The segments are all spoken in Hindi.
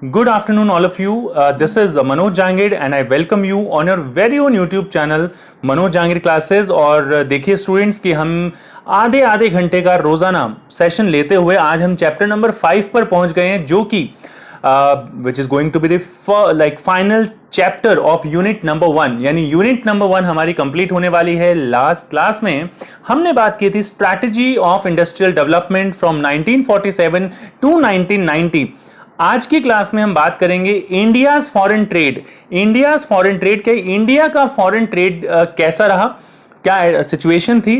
Good afternoon, all of you. This is Manoj Jangir and I welcome you on your very own YouTube channel Manoj Jahangir classes. और देखिए स्टूडेंट्स कि हम आधे घंटे का रोजाना सेशन लेते हुए आज हम चैप्टर नंबर 5 पर पहुंच गए हैं, जो कि which is going to be the final chapter of unit number 1। यानी यूनिट नंबर 1 हमारी कंप्लीट होने वाली है। लास्ट क्लास में हमने बात की थी strategy of industrial development from 1947 to 1990। आज की क्लास में हम बात करेंगे India's foreign trade. India's foreign trade के इंडिया का फॉरेन ट्रेड कैसा रहा, क्या सिचुएशन थी,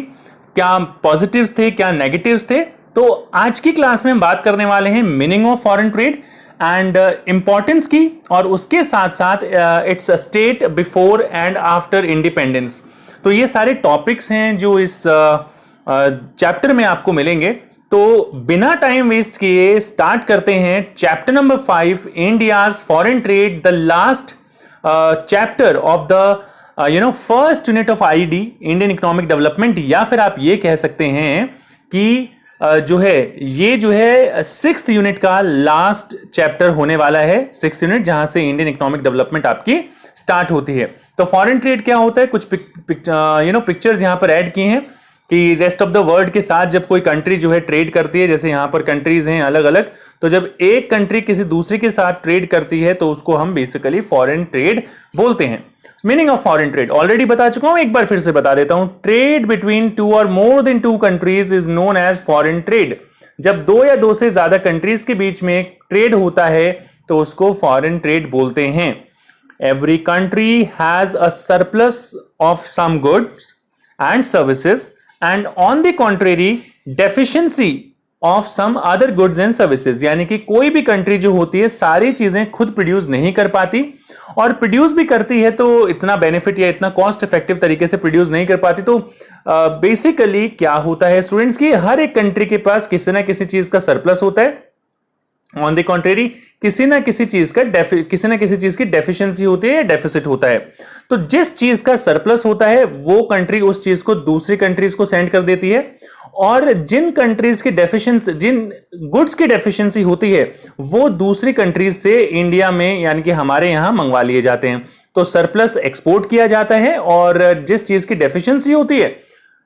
क्या पॉजिटिव्स थे, क्या नेगेटिव्स थे। तो आज की क्लास में हम बात करने वाले हैं meaning of foreign trade and importance की, और उसके साथ साथ it's state before and after independence. तो ये सारे टॉपिक्स हैं जो इस चैप्टर में आपको मिलेंगे। तो बिना टाइम वेस्ट किए स्टार्ट करते हैं chapter number 5, India's foreign trade, the last chapter of the first unit of ID, Indian economic development. या फिर आप ये कह सकते हैं कि जो है 6th यूनिट का लास्ट चैप्टर होने वाला है। 6th यूनिट जहां से इंडियन इकोनॉमिक डेवलपमेंट आपकी स्टार्ट होती है। तो फॉरेन ट्रेड क्या होता है, कुछ पिक्चर्स यहां पर ऐड किए हैं कि रेस्ट ऑफ द वर्ल्ड के साथ जब कोई कंट्री जो है ट्रेड करती है, जैसे यहां पर कंट्रीज हैं अलग अलग, तो जब एक कंट्री किसी दूसरे के साथ ट्रेड करती है तो उसको हम बेसिकली फॉरेन ट्रेड बोलते हैं। Meaning of foreign trade already बता चुका हूं, एक बार फिर से बता देता हूं। ट्रेड बिटवीन 2 और more than 2 countries is known as foreign trade. जब 2 या 2 से ज्यादा कंट्रीज के बीच में ट्रेड होता है तो उसको फॉरेन ट्रेड बोलते हैं। Every country has a surplus of some goods and services and on the contrary deficiency of some other goods and services। यानी कि कोई भी कंट्री जो होती है सारी चीजें खुद प्रोड्यूस नहीं कर पाती, और प्रोड्यूस भी करती है तो इतना बेनिफिट या इतना कॉस्ट इफेक्टिव तरीके से प्रोड्यूस नहीं कर पाती। तो बेसिकली क्या होता है स्टूडेंट्स की हर एक कंट्री के पास किसी ना किसी चीज का सरप्लस होता है, ऑन द कॉन्ट्रेरी किसी ना किसी चीज की डेफिशिएंसी होती है या डेफिसिट होता है। तो जिस चीज का सरप्लस होता है वो कंट्री उस चीज को दूसरी कंट्रीज को सेंड कर देती है, और जिन कंट्रीज की डेफिशिएंसी, जिन गुड्स की डेफिशिएंसी होती है वो दूसरी कंट्रीज से इंडिया में यानी कि हमारे यहां मंगवा लिए जाते हैं। तो सरप्लस एक्सपोर्ट किया जाता है, और जिस चीज की डेफिशिएंसी होती है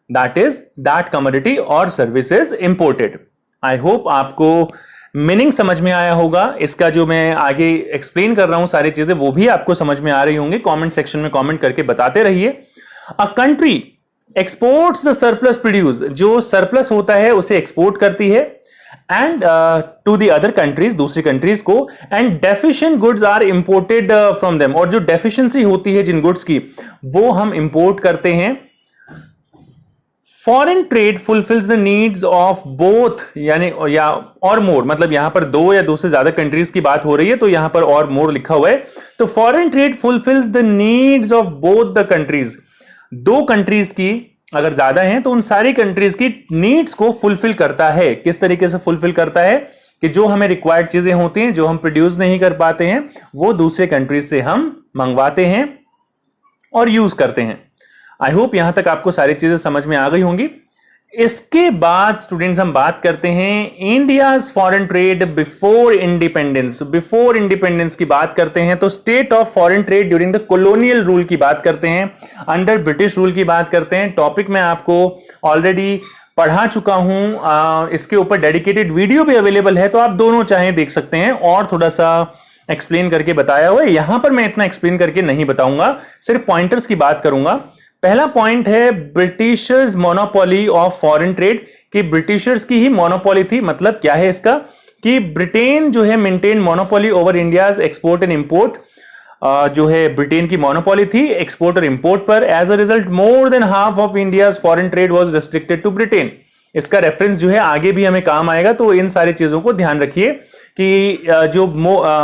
दैट कमोडिटी और service is imported. I hope आपको मीनिंग समझ में आया होगा। इसका जो मैं आगे एक्सप्लेन कर रहा हूं सारी चीजें वो भी आपको समझ में आ रही होंगी। कमेंट सेक्शन में कमेंट करके बताते रहिए। A country exports the surplus produce, जो सरप्लस होता है उसे एक्सपोर्ट करती है and to the other countries, दूसरी कंट्रीज को, and deficient goods are imported from them. और जो डेफिशिएंसी होती है जिन गुड्स की वो हम इंपोर्ट करते हैं। Foreign trade fulfils the needs of both, यानी या और मोर, मतलब यहां पर 2 या 2 से ज्यादा कंट्रीज की बात हो रही है तो यहां पर और मोर लिखा हुआ है। तो foreign trade fulfils the needs of both the countries. 2 countries की अगर ज्यादा हैं तो उन सारी कंट्रीज की नीड्स को फुलफिल करता है। किस तरीके से फुलफिल करता है कि जो हमें रिक्वायर्ड चीजें होती हैं, जो हम प्रोड्यूस नहीं कर पाते हैं, वो दूसरे कंट्रीज से हम मंगवाते हैं और यूज करते हैं। आई होप यहां तक आपको सारी चीजें समझ में आ गई होंगी। इसके बाद स्टूडेंट्स हम बात करते हैं India's foreign trade before independence. Before independence की बात करते हैं तो state of foreign trade during the colonial rule की बात करते हैं, अंडर ब्रिटिश रूल की बात करते हैं। टॉपिक मैं आपको ऑलरेडी पढ़ा चुका हूं, इसके ऊपर डेडिकेटेड वीडियो भी अवेलेबल है, तो आप दोनों चाहें देख सकते हैं। और थोड़ा सा एक्सप्लेन करके बताया हुआ है, यहां पर मैं इतना एक्सप्लेन करके नहीं बताऊंगा, सिर्फ पॉइंटर्स की बात करूंगा। पहला पॉइंट है Britishers monopoly of foreign trade, कि ब्रिटिशर्स की ही मोनोपोली थी। मतलब क्या है इसका कि ब्रिटेन जो है maintain monopoly over India's export and import. जो है ब्रिटेन की मोनोपोली थी एक्सपोर्ट और इंपोर्ट पर। As a result more than half of India's foreign trade was restricted to Britain. इसका रेफरेंस जो है आगे भी हमें काम आएगा, तो इन सारी चीजों को ध्यान रखिए कि जो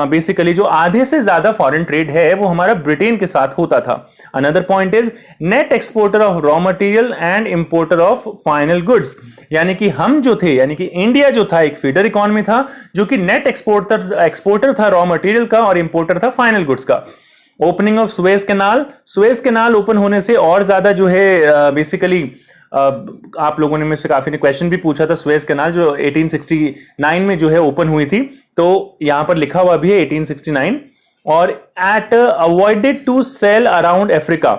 बेसिकली जो आधे से ज्यादा फॉरेन ट्रेड है वो हमारा ब्रिटेन के साथ होता था। Another point is net exporter of raw material and importer of final goods. यानी कि हम जो थे, यानी कि इंडिया जो था एक फीडर इकोनॉमी था जो कि नेट एक्सपोर्टर था रॉ मटेरियल का और इंपोर्टर था फाइनल गुड्स का। Opening of Suez canal open होने से और ज्यादा जो है बेसिकली आप लोगों ने में से काफी ने क्वेश्चन भी पूछा था, सुएज कैनाल जो 1869 में जो है ओपन हुई थी, तो यहां पर लिखा हुआ भी है 1869। और at avoided to sail around Africa,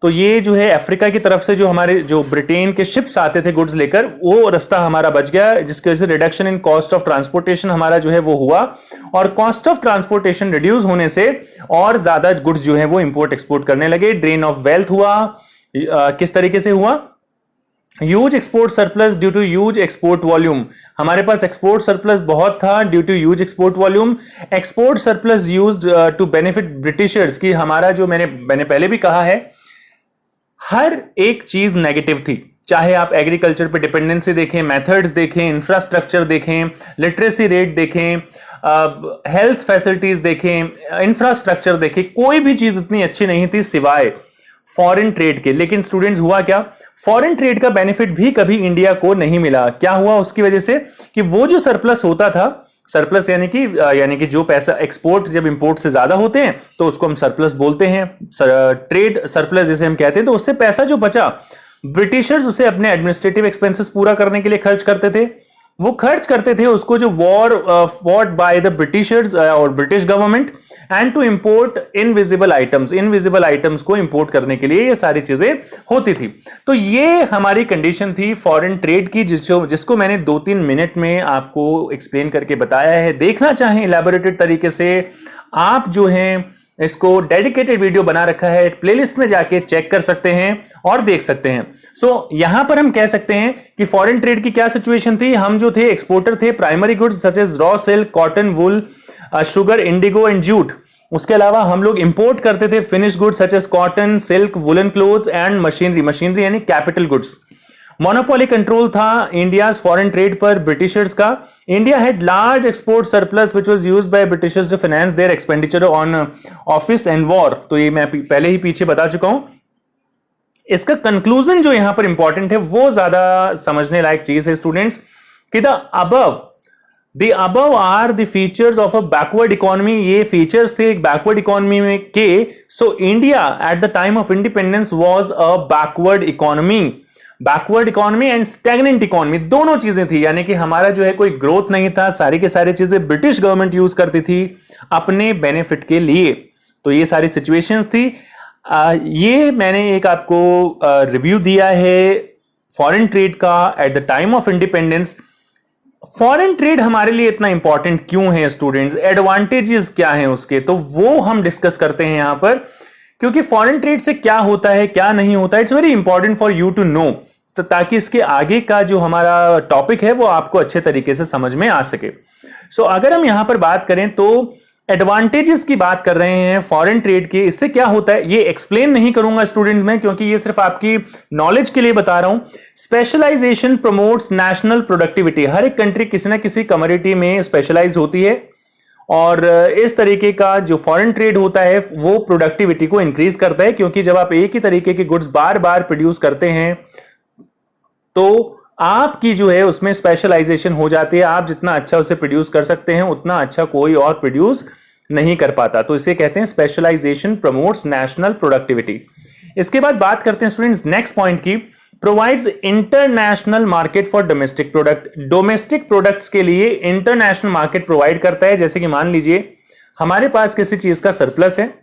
तो ये जो है अफ्रीका की तरफ से जो हमारे जो ब्रिटेन के शिप्स आते थे गुड्स लेकर, वो रास्ता हमारा बच गया, जिसकी वजह से reduction in cost of transportation हमारा जो है वो हुआ, और कॉस्ट ऑफ ट्रांसपोर्टेशन रिड्यूस होने से और ज्यादा गुड्स जो है वो इंपोर्ट एक्सपोर्ट करने लगे। ड्रेन ऑफ वेल्थ हुआ, किस तरीके से हुआ? Huge export surplus due to huge export volume, हमारे पास एक्सपोर्ट सरप्लस बहुत था due to huge export volume. Export surplus used to benefit Britishers, की हमारा जो मैंने पहले भी कहा है, हर एक चीज नेगेटिव थी, चाहे आप एग्रीकल्चर पे डिपेंडेंसी देखें, मेथड्स देखें, इंफ्रास्ट्रक्चर देखें, लिटरेसी रेट देखें, हेल्थ फैसिलिटीज देखें, इंफ्रास्ट्रक्चर देखें, कोई भी चीज इतनी अच्छी नहीं थी सिवाय फॉरेन ट्रेड के। लेकिन स्टूडेंट्स हुआ क्या? फॉरेन ट्रेड का बेनिफिट भी कभी इंडिया को नहीं मिला। क्या हुआ उसकी वजह से? कि वो जो सरप्लस होता था, सरप्लस यानी कि जो पैसा एक्सपोर्ट जब इंपोर्ट से ज्यादा होते हैं तो उसको हम सरप्लस बोलते हैं, ट्रेड सरप्लस जिसे हम कहते हैं। तो उससे पैसा जो बचा, ब्रिटिशर्स उसे अपने एडमिनिस्ट्रेटिव एक्सपेंसेस पूरा करने के लिए खर्च करते थे। वो खर्च करते थे उसको जो war fought by the Britishers और British government, and to import invisible items को इंपोर्ट करने के लिए ये सारी चीजें होती थी। तो ये हमारी कंडीशन थी फॉरेन ट्रेड की, जिसको मैंने 2-3 मिनट में आपको एक्सप्लेन करके बताया है। देखना चाहें इलैबोरेटेड तरीके से, आप जो हैं इसको डेडिकेटेड वीडियो बना रखा है, प्लेलिस्ट में जाके चेक कर सकते हैं और देख सकते हैं। सो यहां पर हम कह सकते हैं कि फॉरेन ट्रेड की क्या सिचुएशन थी। हम जो थे एक्सपोर्टर थे, primary goods such as raw silk, cotton, wool, sugar, indigo and jute. उसके अलावा हम लोग इंपोर्ट करते थे finish goods such as cotton, silk, woollen clothes and machinery यानी कैपिटल गुड्स। मोनोपोली कंट्रोल था इंडियाज फॉरेन ट्रेड पर ब्रिटिशर्स का। India had large export surplus which was used by Britishers to finance their expenditure on office and war. तो ये मैं पहले ही पीछे बता चुका हूं। इसका कंक्लूजन जो यहां पर इंपॉर्टेंट है वो ज्यादा समझने लायक चीज है स्टूडेंट्स, कि the above are the features of a backward economy। ये features थे एक backward economy में के। So India at the time of independence was a backward economy and stagnant economy, दोनों चीजें थी। यानी कि हमारा जो है कोई ग्रोथ नहीं था, सारी की सारी चीजें ब्रिटिश गवर्नमेंट यूज करती थी अपने बेनिफिट के लिए। तो ये सारी सिचुएशंस थी। ये मैंने एक आपको रिव्यू दिया है फॉरेन ट्रेड का eight the time of independence. Foreign trade हमारे लिए इतना इंपॉर्टेंट क्यों है स्टूडेंट्स, एडवांटेजेस क्या हैं उसके, तो वो हम डिस्कस करते हैं यहां पर। क्योंकि फॉरेन ट्रेड से क्या होता है क्या नहीं होता, it's very important for you to know, तो ताकि इसके आगे का जो हमारा टॉपिक है वो आपको अच्छे तरीके से समझ में आ सके। सो अगर हम यहां पर बात करें तो एडवांटेजेस की बात कर रहे हैं फॉरेन ट्रेड के। इससे क्या होता है ये एक्सप्लेन नहीं करूंगा स्टूडेंट्स में, क्योंकि ये सिर्फ आपकी नॉलेज के लिए बता रहा हूं। Specialisation promotes national productivity. हर एक कंट्री किसी ना किसी कमोडिटी में स्पेशलाइज होती है, और इस तरीके का जो फॉरेन ट्रेड होता है वो प्रोडक्टिविटी को इंक्रीज करता है। क्योंकि जब आप एक ही तरीके के गुड्स बार बार प्रोड्यूस करते हैं तो आपकी जो है उसमें स्पेशलाइजेशन हो जाती है। आप जितना अच्छा उसे प्रोड्यूस कर सकते हैं उतना अच्छा कोई और प्रोड्यूस नहीं कर पाता। तो इसे कहते हैं स्पेशलाइजेशन प्रमोट्स नेशनल प्रोडक्टिविटी। इसके बाद बात करते हैं स्टूडेंट्स नेक्स्ट पॉइंट की, provides international market for domestic product. Domestic products के लिए इंटरनेशनल मार्केट प्रोवाइड करता है। जैसे कि मान लीजिए हमारे पास किसी चीज का सरप्लस है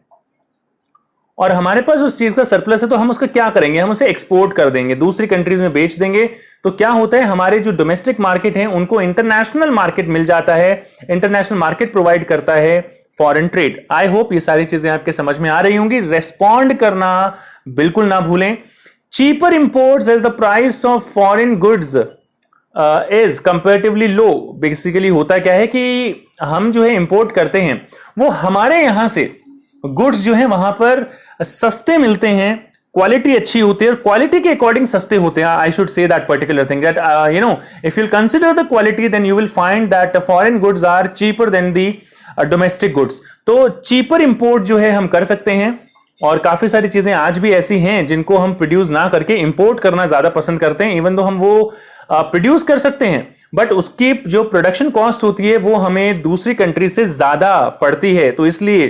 और हमारे पास उस चीज का सरप्लस है, तो हम उसका क्या करेंगे, हम उसे एक्सपोर्ट कर देंगे, दूसरी कंट्रीज में बेच देंगे। तो क्या होता है, हमारे जो डोमेस्टिक मार्केट है उनको इंटरनेशनल मार्केट मिल जाता है, इंटरनेशनल मार्केट प्रोवाइड करता है फॉरेन ट्रेड। आई होप ये सारी चीजें आपके समझ में आ रही होंगी। रेस्पॉन्ड करना बिल्कुल ना भूलें। Cheaper imports as the price of foreign goods is comparatively low. Basically होता क्या है कि हम जो है इंपोर्ट करते हैं वो हमारे यहां से गुड्स जो है वहां पर सस्ते मिलते हैं, क्वालिटी अच्छी होती है और क्वालिटी के अकॉर्डिंग सस्ते होते हैं। I should say that particular thing that you know if you consider the quality then you will find that foreign goods are cheaper than the domestic goods. तो चीपर इंपोर्ट जो है हम कर सकते हैं, और काफी सारी चीजें आज भी ऐसी हैं जिनको हम प्रोड्यूस ना करके इंपोर्ट करना ज्यादा पसंद करते हैं। इवन दो हम वो प्रोड्यूस कर सकते हैं बट उसकी जो प्रोडक्शन कॉस्ट होती है वो हमें दूसरी कंट्री से ज्यादा पड़ती है। तो इसलिए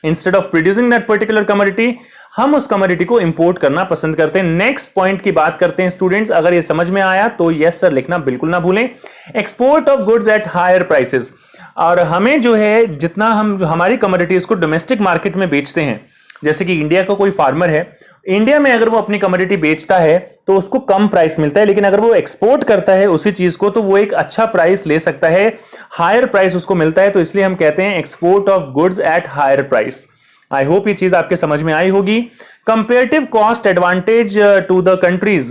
instead of producing that particular commodity हम उस कमोडिटी को इंपोर्ट करना पसंद करते हैं। नेक्स्ट पॉइंट की बात करते हैं स्टूडेंट्स, अगर ये समझ में आया तो यस सर लिखना बिल्कुल ना भूलें। Export of goods at higher prices, और हमें जो है जितना हम हमारी कमोडिटीज को डोमेस्टिक मार्केट में बेचते हैं, जैसे कि इंडिया का कोई फार्मर है, इंडिया में अगर वो अपनी कमोडिटी बेचता है तो उसको कम प्राइस मिलता है, लेकिन अगर वो एक्सपोर्ट करता है उसी चीज को तो वो एक अच्छा प्राइस ले सकता है, हायर प्राइस उसको मिलता है। तो इसलिए हम कहते हैं export of goods at higher price. I hope ये चीज आपके समझ में आई होगी। Comparative cost advantage to the countries,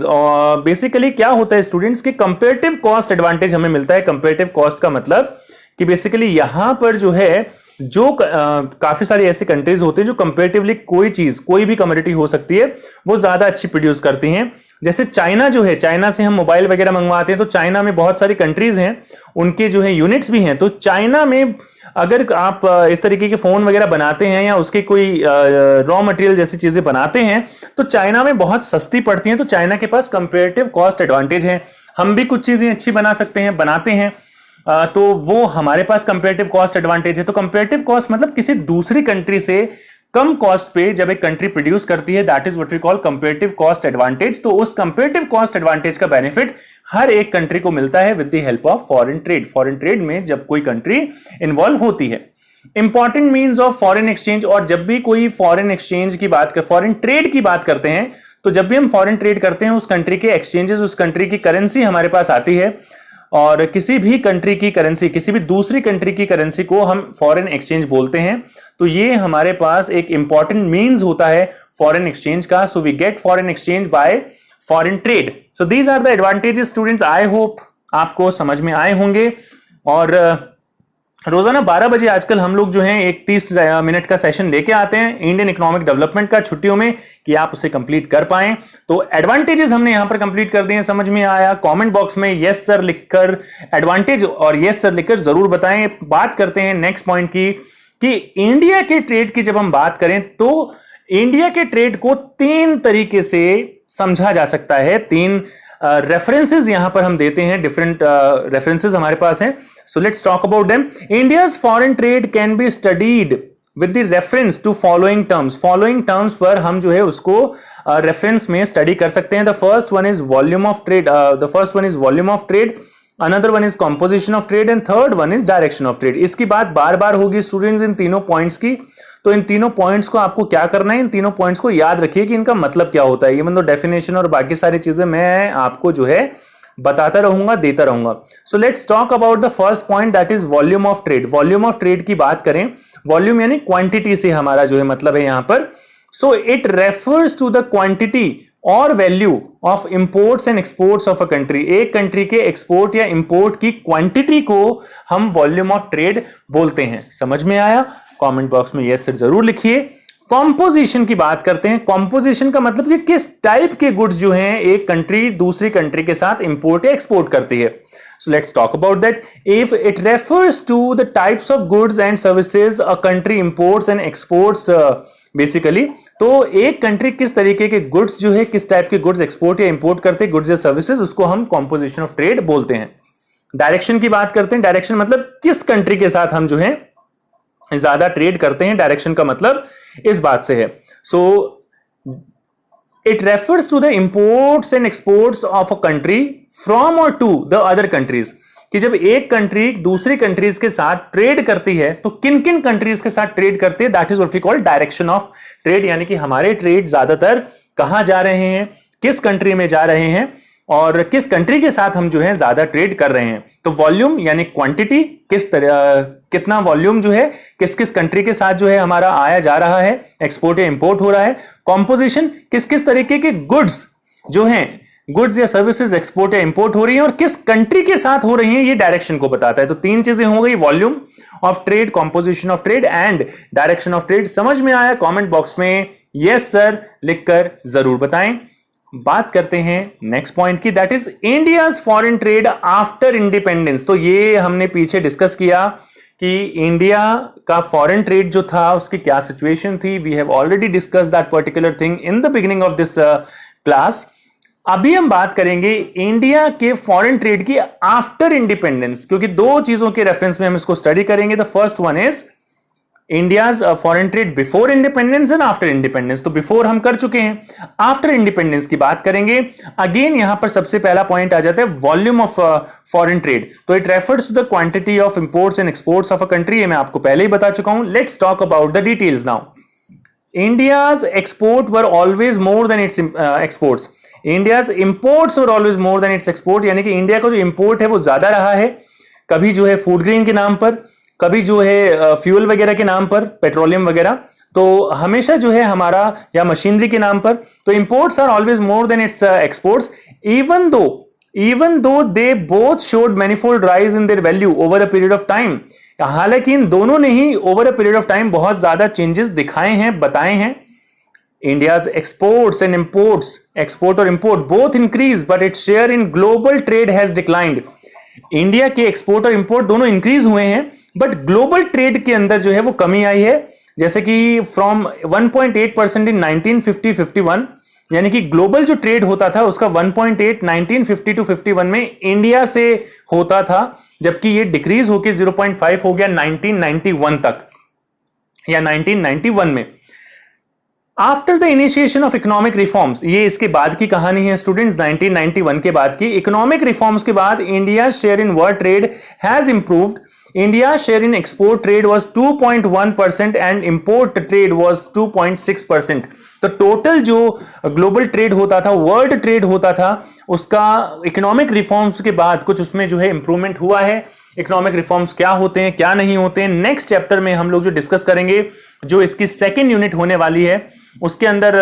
basically क्या होता है स्टूडेंट्स कि कंपेरेटिव कॉस्ट एडवांटेज हमें मिलता है। कंपेरेटिव कॉस्ट का मतलब कि बेसिकली यहां पर जो है जो काफी सारी ऐसी कंट्रीज होती हैं जो कंपेरेटिवली कोई चीज, कोई भी कमोडिटी हो सकती है, वो ज्यादा अच्छी प्रोड्यूस करती हैं। जैसे चाइना जो है, चाइना से हम मोबाइल वगैरह मंगवाते हैं, तो चाइना में बहुत सारी कंट्रीज हैं, उनके जो है यूनिट्स भी हैं। तो चाइना में अगर आप इस तरीके के फोन वगैरह बनाते हैं या उसके कोई रॉ मटेरियल जैसी चीजें बनाते हैं तो चाइना में बहुत सस्ती पड़ती हैं। तो चाइना के पास कंपेरेटिव कॉस्ट एडवांटेज है। हम भी कुछ चीजें अच्छी बना सकते हैं, बनाते हैं, तो वो हमारे पास कंपेरेटिव कॉस्ट एडवांटेज है। तो कंपेरेटिव कॉस्ट मतलब किसी दूसरी कंट्री से कम कॉस्ट पे जब एक कंट्री प्रोड्यूस करती है, that is what we call comparative cost advantage. तो उस कंपेरेटिव कॉस्ट एडवांटेज का बेनिफिट हर एक कंट्री को मिलता है with the help of foreign trade. Foreign trade में जब कोई कंट्री इन्वॉल्व होती है। Important means of foreign exchange, और जब भी कोई फॉरेन एक्सचेंज की बात फॉरेन ट्रेड की बात करते हैं, तो जब भी हम फॉरेन ट्रेड करते हैं उस कंट्री के एक्सचेंजेस, उस कंट्री की करेंसी हमारे पास आती है, और किसी भी कंट्री की करेंसी, किसी भी दूसरी कंट्री की करेंसी को हम फॉरेन एक्सचेंज बोलते हैं। तो ये हमारे पास एक इंपॉर्टेंट मीन्स होता है फॉरेन एक्सचेंज का। So we get foreign exchange by foreign trade. So these are the advantages students, I hope आपको समझ में आए होंगे। और रोजाना 12 बजे आजकल हम लोग जो हैं एक 30 मिनट का सेशन लेके आते हैं इंडियन इकोनॉमिक डेवलपमेंट का छुट्टियों में, कि आप उसे कंप्लीट कर पाएं। तो एडवांटेजेस हमने यहां पर कंप्लीट कर दिए हैं, समझ में आया? कमेंट बॉक्स में यस सर लिखकर एडवांटेज और यस सर लिखकर जरूर बताएं। बात करते हैं नेक्स्ट पॉइंट की, कि इंडिया के ट्रेड की जब हम बात करें तो इंडिया के ट्रेड को 3 तरीके से समझा जा सकता है। 3 रेफरेंसेस यहां पर हम देते हैं, डिफरेंट रेफरेंसेस हमारे पास हैं। So let's talk about them. India's foreign trade can be studied with the reference to following terms. Following terms पर हम जो है उसको रेफरेंस में स्टडी कर सकते हैं। The first one is volume of trade, the first one is volume of trade, another one is composition of trade, and third one is direction of trade. इसकी बात बार बार होगी स्टूडेंट्स इन तीनों पॉइंट्स की। तो इन तीनों पॉइंट्स को आपको क्या करना है, इन तीनों पॉइंट्स को याद रखिए कि इनका मतलब क्या होता है। इवन दो डेफिनेशन और बाकी सारी चीजें मैं आपको जो है बताता रहूंगा, देता रहूंगा। सो let's talk about the first point, that is volume of trade. Volume of trade की बात करें, वॉल्यूम यानी क्वांटिटी से हमारा जो है मतलब है यहां पर। So it refers to the quantity और value of imports and exports of a country. एक कंट्री के एक्सपोर्ट या इंपोर्ट की क्वांटिटी को हम वॉल्यूम ऑफ ट्रेड बोलते हैं। समझ में आया? कमेंट बॉक्स में यस सर जरूर लिखिए। कॉम्पोजिशन की बात करते हैं। कॉम्पोजिशन का मतलब कि किस टाइप के गुड्स जो हैं एक कंट्री दूसरी कंट्री के साथ इंपोर्ट या एक्सपोर्ट करती है। So let's talk about that. If it refers to the types of goods and services a country imports and exports, basically तो एक कंट्री किस तरीके के गुड्स जो है, किस टाइप के गुड्स एक्सपोर्ट या इंपोर्ट करते हैं, गुड्स या सर्विसेज, उसको हम कॉम्पोजिशन ऑफ ट्रेड बोलते हैं। डायरेक्शन की बात करते हैं। डायरेक्शन मतलब किस कंट्री के साथ हम जो है ज्यादा ट्रेड करते हैं। डायरेक्शन का मतलब इस बात से है। So it refers to the imports and exports of a country from और टू द अदर कंट्रीज, कि जब एक कंट्री दूसरी कंट्रीज के साथ ट्रेड करती है तो किन किन कंट्रीज के साथ ट्रेड करती है, that is what we call direction of trade. यानी कि हमारे ट्रेड ज्यादातर कहां जा रहे हैं, किस कंट्री में जा रहे हैं और किस कंट्री के साथ हम जो है ज्यादा ट्रेड कर रहे हैं। तो वॉल्यूम यानी क्वांटिटी, किस तरह कितना वॉल्यूम जो है किस किस कंट्री के साथ जो है हमारा आया जा रहा है, एक्सपोर्ट या इंपोर्ट हो रहा है। कॉम्पोजिशन, किस किस तरीके के गुड्स जो हैं, गुड्स या सर्विसेज एक्सपोर्ट या इंपोर्ट हो रही है और किस कंट्री के साथ हो रही है, ये डायरेक्शन को बताता है। तो 3 चीजें हो गई, volume of trade, composition of trade and direction of trade. समझ में आया? कमेंट बॉक्स में यस सर लिखकर जरूर बताएं। बात करते हैं नेक्स्ट पॉइंट की, that is India's foreign trade after independence. तो ये हमने पीछे डिस्कस किया कि इंडिया का फॉरेन ट्रेड जो था उसकी क्या सिचुएशन थी। We have already discuss that particular thing in the beginning of this class. अभी हम बात करेंगे इंडिया के फॉरेन ट्रेड की आफ्टर इंडिपेंडेंस, क्योंकि 2 चीजों के रेफरेंस में हम इसको स्टडी करेंगे। The first one is India's foreign trade before independence and after independence. तो बिफोर हम कर चुके हैं, आफ्टर इंडिपेंडेंस की बात करेंगे। अगेन यहां पर सबसे पहला पॉइंट आ जाता है वॉल्यूम ऑफ फॉरेन ट्रेड। तो it refers to the quantity of imports and exports of a country. ये मैं आपको पहले ही बता चुका हूं। Let's talk about the details now. India's export were always more than its exports. India's imports were always more than its export, यानी कि इंडिया का जो इंपोर्ट है वो ज्यादा रहा है। कभी जो है फूड ग्रेन के नाम पर, कभी जो है फ्यूल वगैरह के नाम पर, पेट्रोलियम वगैरह, तो हमेशा जो है हमारा या मशीनरी के नाम पर। तो imports are always more than its exports, even though they both showed manifold rise in their value over a period of time. हालांकि इन दोनों ने ही over a period of time बहुत ज्यादा चेंजेस दिखाए हैं, बताए हैं। India's exports and imports, export और import both increase, but its share in global trade has declined. India के एक्सपोर्ट और इंपोर्ट दोनों इंक्रीज हुए हैं, बट ग्लोबल ट्रेड के अंदर जो है वो कमी आई है। जैसे कि फ्रॉम 1.8% इन 1950-51, यानी कि ग्लोबल जो ट्रेड होता था उसका 1.8 1950 टू 51 में इंडिया से होता था, जबकि ये डिक्रीज होकर 0.5 हो गया 1991 तक या 1991 में। After the initiation of economic reforms, ये इसके बाद की कहानी है स्टूडेंट्स, 1991 के बाद की इकोनॉमिक रिफॉर्म्स के बाद India share in world trade has improved. India share in export trade was 2.1% and import trade was 2.6%। तो टोटल जो ग्लोबल ट्रेड होता था, वर्ल्ड ट्रेड होता था, उसका इकोनॉमिक रिफॉर्म्स के बाद कुछ उसमें जो है इंप्रूवमेंट हुआ है। इकोनॉमिक रिफॉर्म्स क्या होते हैं, क्या नहीं होते हैं, नेक्स्ट चैप्टर में हम लोग जो डिस्कस करेंगे, जो इसकी सेकेंड यूनिट होने वाली है, उसके अंदर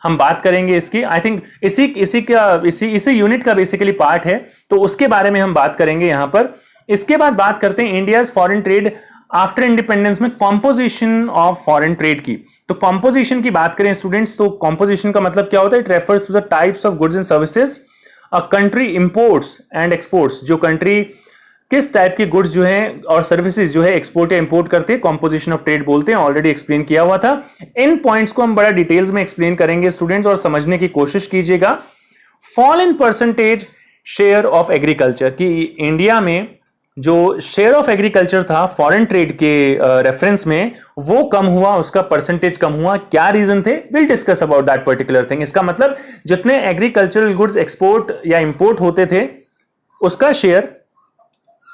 हम बात करेंगे इसकी। आई थिंक इसी यूनिट का बेसिकली पार्ट है, तो उसके बारे में हम बात करेंगे यहां पर। इसके बाद बात करते हैं India's foreign trade after independence में कॉम्पोजिशन ऑफ फॉरेन ट्रेड की। तो कॉम्पोजिशन की बात करें स्टूडेंट्स, तो कॉम्पोजिशन का मतलब क्या होता है? It refers to the types of goods and services a country imports and exports. जो कंट्री किस टाइप के गुड्स जो हैं और सर्विसेज जो है एक्सपोर्ट या इंपोर्ट करते हैं, कॉम्पोजिशन ऑफ ट्रेड बोलते हैं। ऑलरेडी एक्सप्लेन किया हुआ था। इन पॉइंट्स को हम बड़ा डिटेल्स में एक्सप्लेन करेंगे स्टूडेंट्स, और समझने की कोशिश कीजिएगा। Fall in percentage share of agriculture, कि इंडिया में जो शेयर ऑफ एग्रीकल्चर था फॉरेन ट्रेड के रेफरेंस में, वो कम हुआ, उसका परसेंटेज कम हुआ। क्या रीजन थे? Will discuss about that particular thing. इसका मतलब जितने एग्रीकल्चरल गुड्स एक्सपोर्ट या इंपोर्ट होते थे, उसका शेयर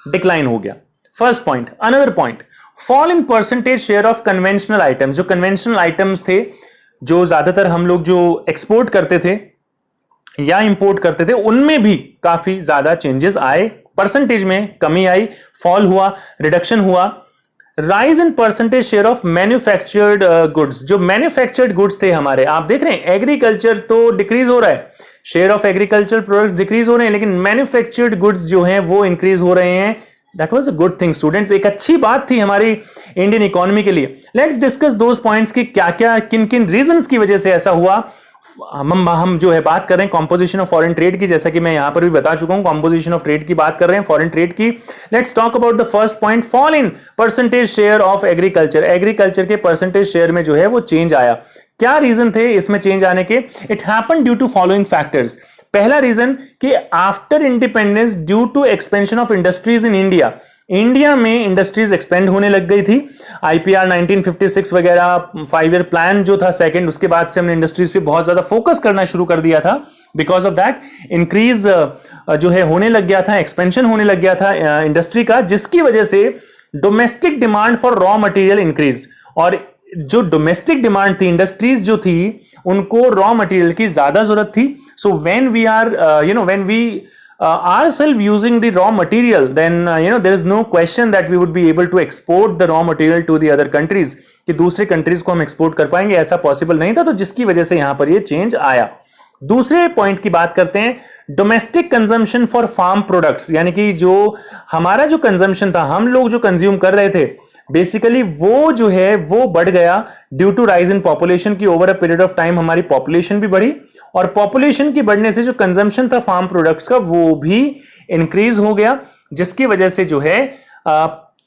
डिक्लाइन हो गया। First point. Another point, fall in percentage share of conventional items. जो कन्वेंशनल आइटम्स थे, जो ज्यादातर हम लोग जो एक्सपोर्ट करते थे या इंपोर्ट करते थे, उनमें भी काफी ज्यादा चेंजेस आए, परसेंटेज में कमी आई, फॉल हुआ, रिडक्शन हुआ। Rise in percentage share of manufactured goods. जो मैन्युफैक्चर्ड गुड्स थे हमारे, आप देख रहे हैं एग्रीकल्चर तो डिक्रीज हो रहा है, share of agriculture product decrease हो रहे हैं, लेकिन मैन्युफैक्चर्ड गुड्स जो हैं वो इंक्रीज हो रहे हैं। That was a good thing students, एक अच्छी बात थी हमारी इंडियन इकोनॉमी के लिए। लेट्स डिस्कस दोस पॉइंट्स कि क्या क्या किन किन रीजंस की वजह से ऐसा हुआ। हम जो है बात कर रहे हैं कॉम्पोजिशन ऑफ फॉरेन ट्रेड की, जैसा कि मैं यहां पर भी बता चुका हूं, कॉम्पोजिशन ऑफ ट्रेड की बात कर रहे हैं, फॉरेन ट्रेड की। Let's talk about the first point, fall in percentage share of agriculture. Agriculture के परसेंटेज शेयर में जो है वो चेंज आया। क्या रीजन थे इसमें चेंज आने के? It happened due to following factors. पहला रीजन कि after independence, due to expansion of industries in India में इंडस्ट्रीज एक्सपेंड होने लग गई थी। आईपीआर 1956 वगैरह, 5 ईयर प्लान जो था सेकंड, उसके बाद से हमने इंडस्ट्रीज पे बहुत ज्यादा फोकस करना शुरू कर दिया था। बिकॉज ऑफ दैट इंक्रीज जो है होने लग गया था, एक्सपेंशन होने लग गया था इंडस्ट्री का, जिसकी वजह से domestic demand for raw material increase. और जो डोमेस्टिक डिमांड थी, इंडस्ट्रीज जो थी, उनको रॉ मटेरियल की ज्यादा जरूरत थी। So when we are when we ourselves using the raw material, then there is no question that we would be able to export the raw material to the other countries, कि दूसरे कंट्रीज को हम एक्सपोर्ट कर पाएंगे, ऐसा पॉसिबल नहीं था। तो जिसकी वजह से यहां पर ये चेंज आया। दूसरे पॉइंट की बात करते हैं, domestic consumption for farm products, यानी कि जो हमारा जो कंजम्पशन था, हम लोग जो कंज्यूम कर रहे थे, बेसिकली वो जो है वो बढ़ गया due to rise in population की। Over a period of time हमारी पॉपुलेशन भी बढ़ी, और पॉपुलेशन की बढ़ने से जो कंजम्पशन था फार्म प्रोडक्ट्स का, वो भी इंक्रीज हो गया, जिसकी वजह से जो है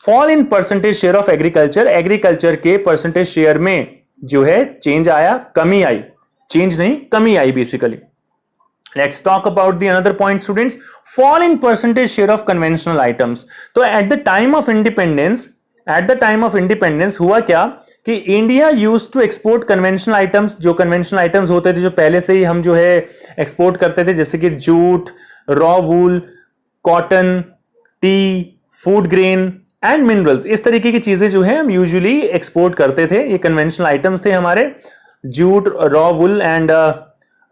fall in percentage share of agriculture, agriculture के परसेंटेज शेयर में जो है चेंज आया, कमी आई, चेंज नहीं कमी I basically. Let's talk about the another point students, fall in percentage share of conventional items. तो at the time of independence, at the time of independence हुआ क्या कि India used to export conventional items, जो कन्वेंशनल आइटम्स होते थे जो पहले से ही हम जो है एक्सपोर्ट करते थे, जैसे कि jute, raw wool, cotton, T, food grain and minerals. इस तरीके की चीजें जो है हम यूजुअली एक्सपोर्ट करते थे। ये कन्वेंशनल आइटम्स थे हमारे, jute, raw wool and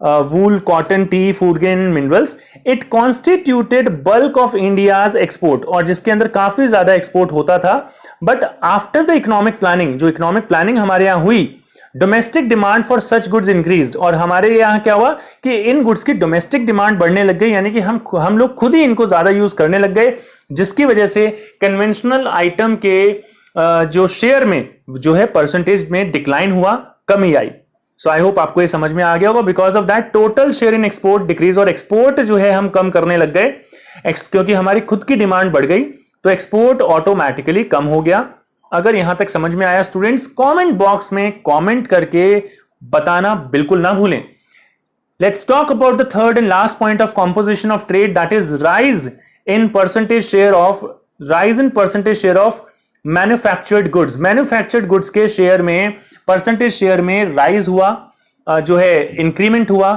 wool, cotton, tea, food grain and minerals. It constituted bulk of India's export, और जिसके अंदर काफी ज्यादा एक्सपोर्ट होता था। But after the economic planning, जो इकोनॉमिक प्लानिंग हमारे यहाँ हुई, domestic demand for such goods increased, और हमारे यहाँ क्या हुआ कि इन गुड्स की डोमेस्टिक डिमांड बढ़ने लग गई, यानी कि हम लोग खुद ही इनको ज्यादा यूज करने लग गए, जिसकी वजह से कन्वेंशनल आइटम के जो शेयर में जो है परसेंटेज में डिक्लाइन हुआ, कमी आई। सो आई होप आपको ये समझ में आ गया होगा। Because of that total share in export decrease, और एक्सपोर्ट जो है हम कम करने लग गए क्योंकि हमारी खुद की डिमांड बढ़ गई, तो एक्सपोर्ट ऑटोमेटिकली कम हो गया। अगर यहां तक समझ में आया स्टूडेंट्स, कमेंट बॉक्स में कमेंट करके बताना बिल्कुल ना भूलें। Let's talk about the third and last point of composition of trade, that is rise in percentage share of manufactured goods. Manufactured goods के शेयर में, परसेंटेज शेयर में राइज हुआ, जो है इंक्रीमेंट हुआ,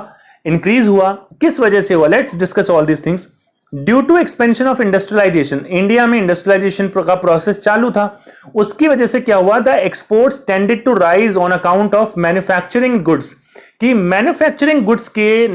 इंक्रीज हुआ। किस वजह से हुआ? Let's discuss all these things. Due to expansion of industrialisation, India में इंडस्ट्रियलाइजेशन का प्रोसेस चालू था, उसकी वजह से क्या हुआ, the exports tended to rise on account of manufacturing goods, कि मैन्युफैक्चरिंग गुड्स के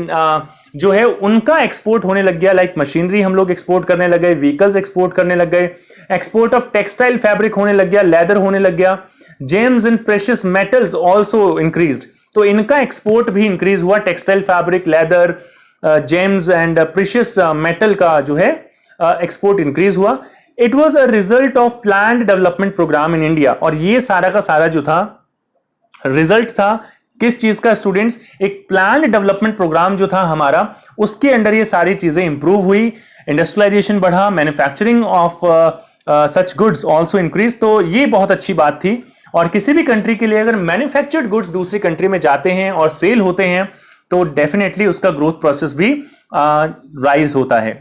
जो है उनका एक्सपोर्ट होने लग गया। लाइक मशीनरी हम लोग एक्सपोर्ट करने लग गए, व्हीकल्स एक्सपोर्ट करने लग गए, एक्सपोर्ट ऑफ टेक्सटाइल फैब्रिक होने लग गया, लेदर होने लग गया, gems and precious metals also increased, तो इनका एक्सपोर्ट भी इंक्रीज हुआ। Textile fabric, leather, gems and precious metal का जो है एक्सपोर्ट इंक्रीज हुआ। It was a result of planned development programme in India, और ये सारा का सारा जो था रिजल्ट था किस चीज का स्टूडेंट्स? एक प्लान्ड डेवलपमेंट प्रोग्राम जो था हमारा, उसके अंडर ये सारी चीजें इंप्रूव हुई, इंडस्ट्रियलाइजेशन बढ़ा, manufacturing of such goods also increase. तो ये बहुत अच्छी बात थी। और किसी भी कंट्री के लिए अगर मैन्युफैक्चर्ड गुड्स दूसरी कंट्री में जाते हैं और सेल होते हैं, तो डेफिनेटली उसका ग्रोथ प्रोसेस भी राइज होता है।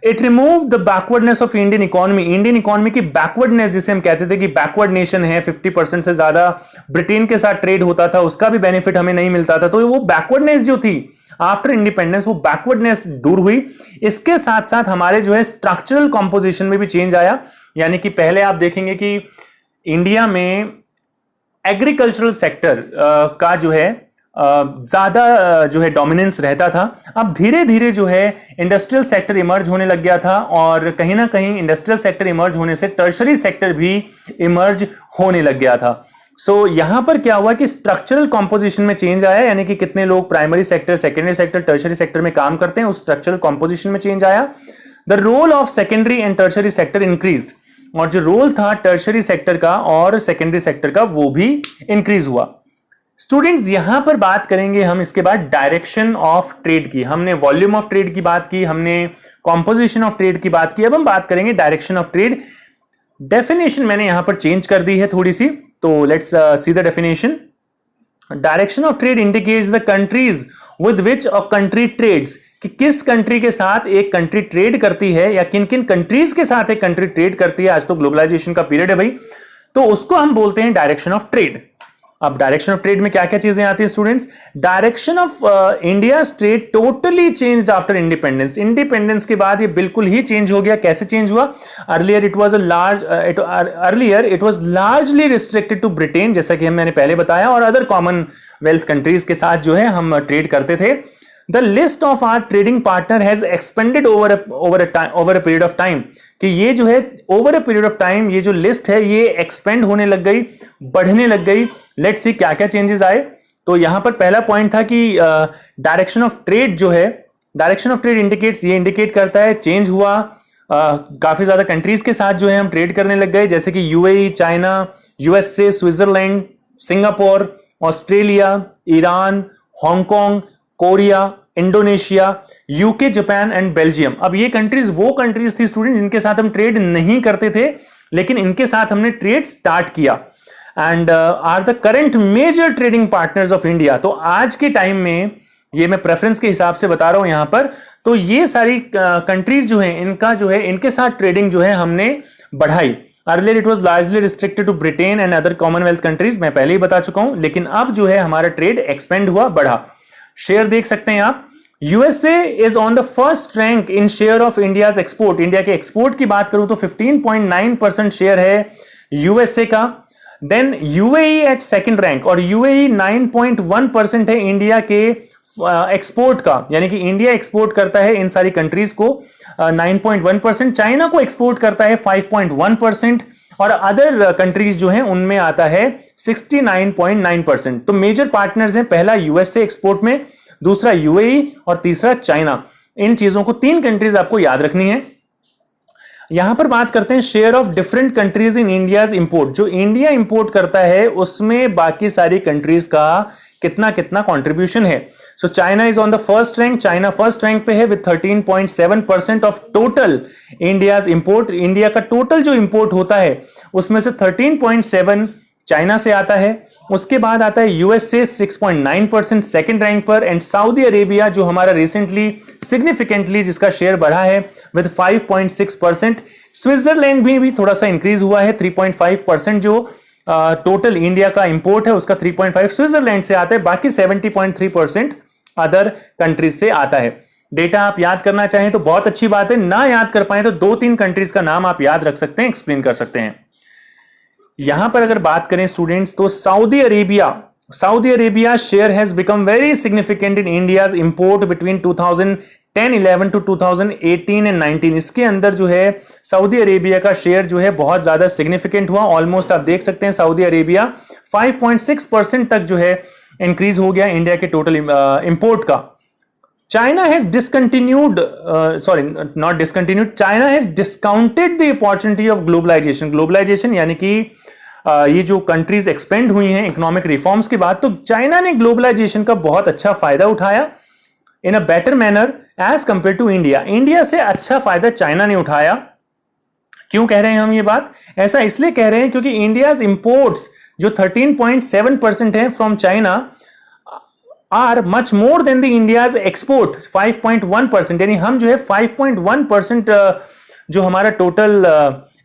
It remove the backwardness of Indian economy, Indian economy की बैकवर्डनेस, जिसे हम कहते थे कि बैकवर्ड नेशन है, 50% से ज्यादा ब्रिटेन के साथ ट्रेड होता था, उसका भी बेनिफिट हमें नहीं मिलता था, तो वो बैकवर्डनेस जो थी आफ्टर इंडिपेंडेंस, वो बैकवर्डनेस दूर हुई। इसके साथ साथ हमारे जो है स्ट्रक्चरल कॉम्पोजिशन में भी चेंज आया, यानी कि पहले आप देखेंगे कि इंडिया में एग्रीकल्चरल सेक्टर का जो है ज्यादा जो है डोमिनेंस रहता था। अब धीरे धीरे जो है इंडस्ट्रियल सेक्टर इमर्ज होने लग गया था, और कहीं ना कहीं इंडस्ट्रियल सेक्टर इमर्ज होने से टर्शरी सेक्टर भी इमर्ज होने लग गया था। सो यहां पर क्या हुआ कि स्ट्रक्चरल कॉम्पोजिशन में चेंज आया, यानी कि कितने लोग primary sector, secondary sector, tertiary sector में काम करते हैं, उस स्ट्रक्चरल कॉम्पोजिशन में चेंज आया। The role of secondary and tertiary sector increased, और जो रोल था टर्शरी सेक्टर का और सेकेंडरी सेक्टर का वो भी इंक्रीज हुआ। स्टूडेंट्स यहां पर बात करेंगे हम इसके बाद डायरेक्शन ऑफ ट्रेड की। हमने वॉल्यूम ऑफ ट्रेड की बात की, हमने कॉम्पोजिशन ऑफ ट्रेड की बात की, अब हम बात करेंगे डायरेक्शन ऑफ ट्रेड। डेफिनेशन मैंने यहां पर चेंज कर दी है थोड़ी सी, तो let's see the definition. Direction of trade indicates the countries with which a country trades, कि किस कंट्री के साथ एक कंट्री ट्रेड करती है, या किन किन कंट्रीज के साथ एक कंट्री ट्रेड करती है। आज तो ग्लोबलाइजेशन का पीरियड है भाई, तो उसको हम बोलते हैं डायरेक्शन ऑफ ट्रेड। अब डायरेक्शन ऑफ ट्रेड में क्या क्या चीजें आती है students? Direction of India trade totally changed after independence. Independence के बाद ये बिल्कुल ही चेंज हो गया। कैसे चेंज हुआ? Earlier it was largely restricted to Britain, जैसा कि मैंने पहले बताया, और अदर कॉमनवेल्थ कंट्रीज के साथ जो है हम ट्रेड करते थे। The list of our trading partner has expanded over a period of time, कि ये जो है over a period of time ये जो लिस्ट है ये एक्सपेंड होने लग गई, बढ़ने लग गई। लेट्स सी क्या क्या चेंजेस आए। तो यहां पर पहला पॉइंट था कि डायरेक्शन ऑफ ट्रेड जो है, डायरेक्शन ऑफ ट्रेड इंडिकेट्स, ये इंडिकेट करता है चेंज हुआ। काफी ज्यादा कंट्रीज के साथ जो है हम ट्रेड करने लग गए, जैसे कि UAE, China, USA, Switzerland, Singapore, Australia, Iran, Hong Kong, Korea, Indonesia, UK, Japan and Belgium. अब ये कंट्रीज वो कंट्रीज थी स्टूडेंट जिनके साथ हम ट्रेड नहीं करते थे, लेकिन इनके साथ हमने ट्रेड स्टार्ट किया, and are the current major trading partners of India. तो आज के टाइम में, ये मैं प्रेफरेंस के हिसाब से बता रहा हूं यहां पर, तो ये सारी कंट्रीज जो है इनका जो है इनके साथ ट्रेडिंग जो है हमने बढ़ाई। Earlier it was largely restricted to Britain and other Commonwealth countries, मैं पहले ही बता चुका हूं, लेकिन अब जो है हमारा ट्रेड एक्सपेंड हुआ, बढ़ा। शेयर देख सकते हैं आप, USA is on the first rank in share of India's export. India के एक्सपोर्ट की बात करूं तो 15.9% शेयर है यूएसए का। Then UAE at second rank, और यूएई 9.1% है इंडिया के एक्सपोर्ट का, यानी कि इंडिया एक्सपोर्ट करता है इन सारी कंट्रीज को 9.1%, चाइना को एक्सपोर्ट करता है 5.1%, और अदर कंट्रीज जो हैं उनमें आता है 69.9%। तो मेजर पार्टनर्स हैं, पहला यूएसए एक्सपोर्ट में, दूसरा यूएई और तीसरा चाइना। इन चीजों को, 3 कंट्रीज आपको याद रखनी है। यहां पर बात करते हैं share of different countries in India's import. जो इंडिया इंपोर्ट करता है उसमें बाकी सारी कंट्रीज का कितना कितना कंट्रीब्यूशन है। So China is on the first rank, China first rank पे है with 13.7% of total India's import. India का टोटल जो इंपोर्ट होता है उसमें से 13.7 चाइना से आता है। उसके बाद आता है यूएसए 6.9% सेकंड रैंक पर, एंड सऊदी अरेबिया जो हमारा रिसेंटली सिग्निफिकेंटली जिसका शेयर बढ़ा है विद 5.6%। स्विट्जरलैंड भी थोड़ा सा इंक्रीज हुआ है, 3.5% जो टोटल इंडिया का इंपोर्ट है उसका 3.5 स्विट्जरलैंड से आता है, बाकी 70.3% अदर कंट्रीज से आता है। डेटा आप याद करना चाहें तो बहुत अच्छी बात है, ना याद कर पाए तो 2-3 कंट्रीज का नाम आप याद रख सकते हैं, एक्सप्लेन कर सकते हैं। यहां पर अगर बात करें स्टूडेंट्स तो Saudi Arabia share has become very significant in India's import between 2010-11 to 2018 and 19। इसके अंदर जो है सऊदी अरेबिया का शेयर जो है बहुत ज्यादा सिग्निफिकेंट हुआ, ऑलमोस्ट आप देख सकते हैं सऊदी अरेबिया 5.6% तक जो है इंक्रीज हो गया इंडिया के टोटल इंपोर्ट का। China has discontinued, not discontinued, China has discounted the opportunity of globalization. Globalization यानी कि ये जो कंट्रीज एक्सपेंड हुई हैं इकोनॉमिक रिफॉर्म्स के बाद, तो चाइना ने ग्लोबलाइजेशन का बहुत अच्छा फायदा उठाया in a better manner as compare to India. India से अच्छा फायदा चाइना ने उठाया। क्यों कह रहे हैं हम ये बात? ऐसा इसलिए कह रहे हैं क्योंकि इंडियाज इंपोर्ट्स जो 13.7% है from China are much more than the India's export 5.1%, यानी हम जो है 5.1% जो हमारा टोटल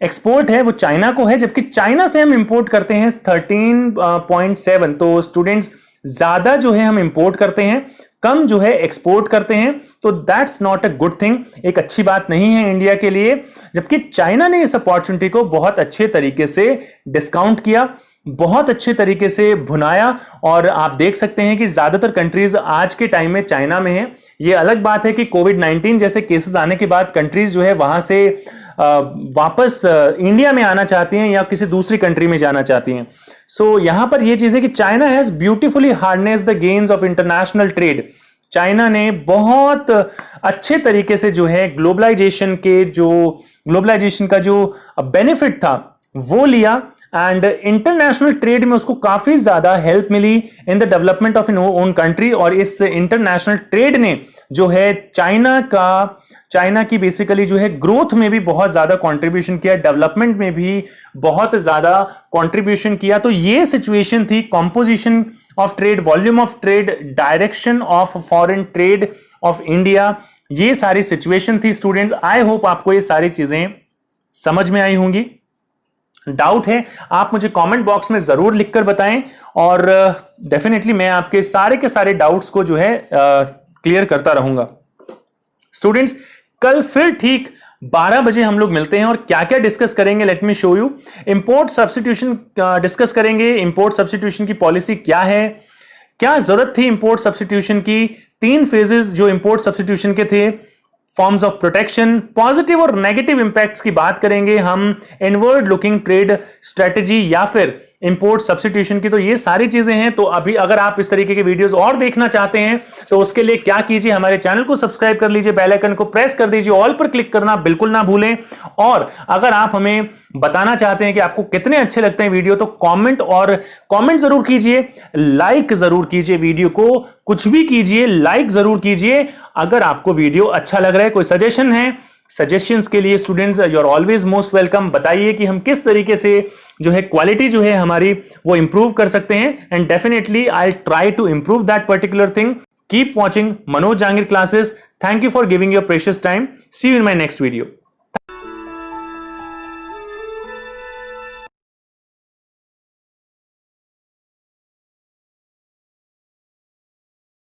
एक्सपोर्ट है वो चाइना को है, जबकि चाइना से हम इंपोर्ट करते हैं 13.7। तो स्टूडेंट्स ज्यादा जो है हम इंपोर्ट करते हैं, कम जो है एक्सपोर्ट करते हैं, तो that's not a good thing, एक अच्छी बात नहीं है इंडिया के लिए। जबकि चाइना ने इस अपॉर्चुनिटी को बहुत अच्छे तरीके से डिस्काउंट किया, बहुत अच्छे तरीके से भुनाया, और आप देख सकते हैं कि ज्यादातर कंट्रीज आज के टाइम में चाइना में है। ये अलग बात है कि कोविड-19 जैसे केसेस आने के बाद कंट्रीज जो है वहां से वापस इंडिया में आना चाहती हैं या किसी दूसरी कंट्री में जाना चाहती हैं। सो यहां पर यह चीज है कि China has beautifully harness the gains of international trade. China ने बहुत अच्छे तरीके से जो है ग्लोबलाइजेशन का जो बेनिफिट था वो लिया, एंड इंटरनेशनल ट्रेड में उसको काफी ज्यादा हेल्प मिली in the development of in own country. और इस इंटरनेशनल ट्रेड ने जो है चाइना की बेसिकली जो है ग्रोथ में भी बहुत ज्यादा कंट्रीब्यूशन किया, डेवलपमेंट में भी बहुत ज्यादा कंट्रीब्यूशन किया। तो ये सिचुएशन थी, composition of trade, volume of trade, direction of foreign trade off India, ये सारी सिचुएशन थी स्टूडेंट्स। आई होप आपको ये सारी चीजें समझ में आई होंगी। डाउट है आप मुझे कमेंट बॉक्स में जरूर लिखकर बताएं, और डेफिनेटली मैं आपके सारे के सारे डाउट्स को जो है क्लियर करता रहूंगा। स्टूडेंट्स कल फिर ठीक 12 बजे हम लोग मिलते हैं, और क्या क्या डिस्कस करेंगे let me show you. Import substitution discuss करेंगे, इंपोर्ट सब्स्टिट्यूशन की पॉलिसी क्या है, क्या जरूरत थी इंपोर्ट सब्स्टिट्यूशन की, 3 फेजेस जो इंपोर्ट सब्स्टिट्यूशन के थे, फॉर्म्स ऑफ प्रोटेक्शन, पॉजिटिव और नेगेटिव इंपैक्ट्स की बात करेंगे हम, इनवर्ड लुकिंग ट्रेड स्ट्रेटजी या फिर इंपोर्ट सब्स्टिट्यूशन की। तो ये सारी चीजें हैं। तो अभी अगर आप इस तरीके के वीडियोस और देखना चाहते हैं तो उसके लिए क्या कीजिए, हमारे चैनल को सब्सक्राइब कर लीजिए, बेल आइकन को प्रेस कर दीजिए, ऑल पर क्लिक करना बिल्कुल ना भूलें। और अगर आप हमें बताना चाहते हैं कि आपको कितने अच्छे लगते हैं वीडियो, तो कमेंट जरूर कीजिए, लाइक जरूर कीजिए, वीडियो को कुछ भी कीजिए, लाइक जरूर कीजिए अगर आपको वीडियो अच्छा लग रहा है। कोई सजेशन है, सजेशंस के लिए students you are always most welcome. बताइए कि हम किस तरीके से जो है क्वालिटी जो है हमारी वो इंप्रूव कर सकते हैं, and definitely I try to improve that particular thing. Keep watching Manoj Jangir classes. Thank you for giving your precious time. See you in my next video.